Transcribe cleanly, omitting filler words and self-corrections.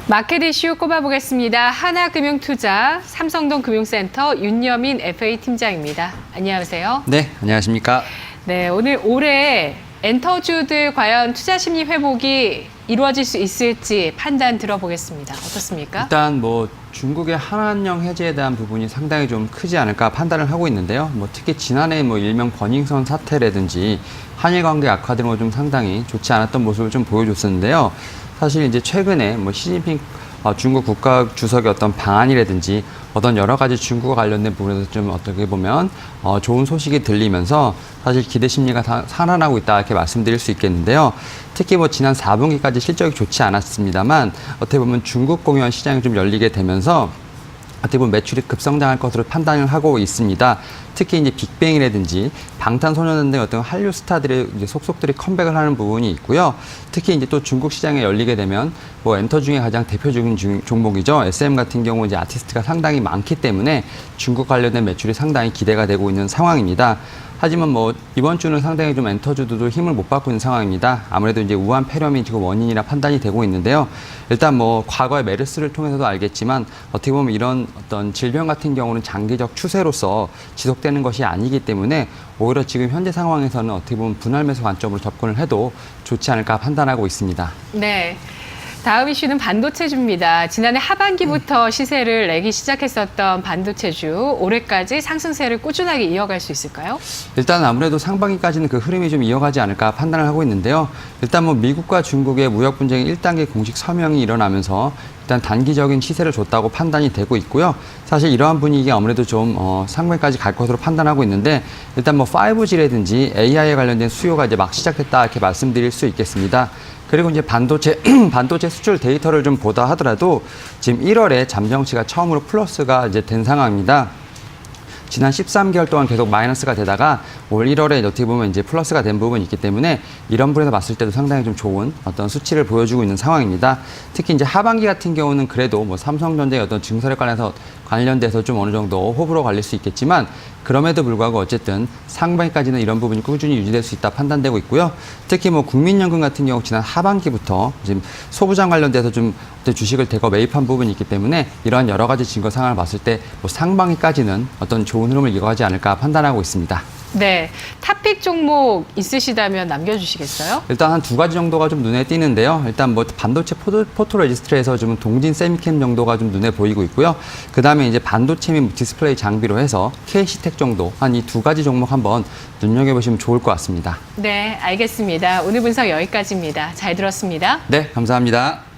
마켓 이슈 꼽아보겠습니다. 하나금융투자 삼성동 금융센터 윤여민 FA 팀장입니다. 안녕하세요. 네, 안녕하십니까. 네, 오늘 올해 엔터주들 과연 투자 심리 회복이 이루어질 수 있을지 판단 들어보겠습니다. 어떻습니까? 일단 중국의 한한령 해제에 대한 부분이 상당히 좀 크지 않을까 판단을 하고 있는데요. 특히 지난해 일명 버닝썬 사태라든지 한일 관계 악화 등으로 좀 상당히 좋지 않았던 모습을 좀 보여줬었는데요. 사실 이제 최근에 시진핑 중국 국가 주석의 어떤 방안이라든지 어떤 여러 가지 중국과 관련된 부분에서 좀 어떻게 보면 좋은 소식이 들리면서 사실 기대 심리가 살아나고 있다 이렇게 말씀드릴 수 있겠는데요. 특히 지난 4분기까지 실적이 좋지 않았습니다만 어떻게 보면 중국 공유한 시장이 좀 열리게 되면서 어떻게 보면 매출이 급성장할 것으로 판단을 하고 있습니다. 특히 이제 빅뱅이라든지 방탄소년단 등 어떤 한류 스타들의 이제 속속들이 컴백을 하는 부분이 있고요. 특히 이제 또 중국 시장에 열리게 되면 엔터 중에 가장 대표적인 종목이죠. SM 같은 경우 이제 아티스트가 상당히 많기 때문에 중국 관련된 매출이 상당히 기대가 되고 있는 상황입니다. 하지만 이번 주는 상당히 좀 엔터주들도 힘을 못 받고 있는 상황입니다. 아무래도 이제 우한 폐렴이 지금 원인이라 판단이 되고 있는데요. 일단 과거의 메르스를 통해서도 알겠지만 어떻게 보면 이런 어떤 질병 같은 경우는 장기적 추세로서 지속되는 것이 아니기 때문에 오히려 지금 현재 상황에서는 어떻게 보면 분할 매수 관점으로 접근을 해도 좋지 않을까 판단하고 있습니다. 네. 다음 이슈는 반도체주입니다. 지난해 하반기부터 시세를 내기 시작했었던 반도체주, 올해까지 상승세를 꾸준하게 이어갈 수 있을까요? 일단 아무래도 상반기까지는 그 흐름이 좀 이어가지 않을까 판단을 하고 있는데요. 일단 미국과 중국의 무역 분쟁이 1단계 공식 서명이 일어나면서 일단 단기적인 시세를 줬다고 판단이 되고 있고요. 사실 이러한 분위기가 아무래도 좀 상반기까지 갈 것으로 판단하고 있는데 일단 5G라든지 AI에 관련된 수요가 이제 막 시작됐다 이렇게 말씀드릴 수 있겠습니다. 그리고 이제 반도체 수출 데이터를 좀 보다 하더라도 지금 1월에 잠정치가 처음으로 플러스가 이제 된 상황입니다. 지난 13개월 동안 계속 마이너스가 되다가 올 1월에 어떻게 보면 이제 플러스가 된 부분이 있기 때문에 이런 부분에서 봤을 때도 상당히 좀 좋은 어떤 수치를 보여주고 있는 상황입니다. 특히 이제 하반기 같은 경우는 그래도 삼성전자의 어떤 증설에 관련돼서 좀 어느 정도 호불호 갈릴 수 있겠지만 그럼에도 불구하고 어쨌든 상반기까지는 이런 부분이 꾸준히 유지될 수 있다 판단되고 있고요. 특히 국민연금 같은 경우 지난 하반기부터 지금 소부장 관련돼서 좀 주식을 대거 매입한 부분이 있기 때문에 이러한 여러 가지 증거 상황을 봤을 때 상반기까지는 어떤 좋은 흐름을 이어가지 않을까 판단하고 있습니다. 네, 탑픽 종목 있으시다면 남겨주시겠어요? 일단 한 두 가지 정도가 좀 눈에 띄는데요. 일단 반도체 포토레지스트에서 좀 동진 세미캠 정도가 좀 눈에 보이고 있고요. 그 다음에 이제 반도체 및 디스플레이 장비로 해서 KC텍 정도 한 이 두 가지 종목 한번 눈여겨보시면 좋을 것 같습니다. 네, 알겠습니다. 오늘 분석 여기까지입니다. 잘 들었습니다. 네, 감사합니다.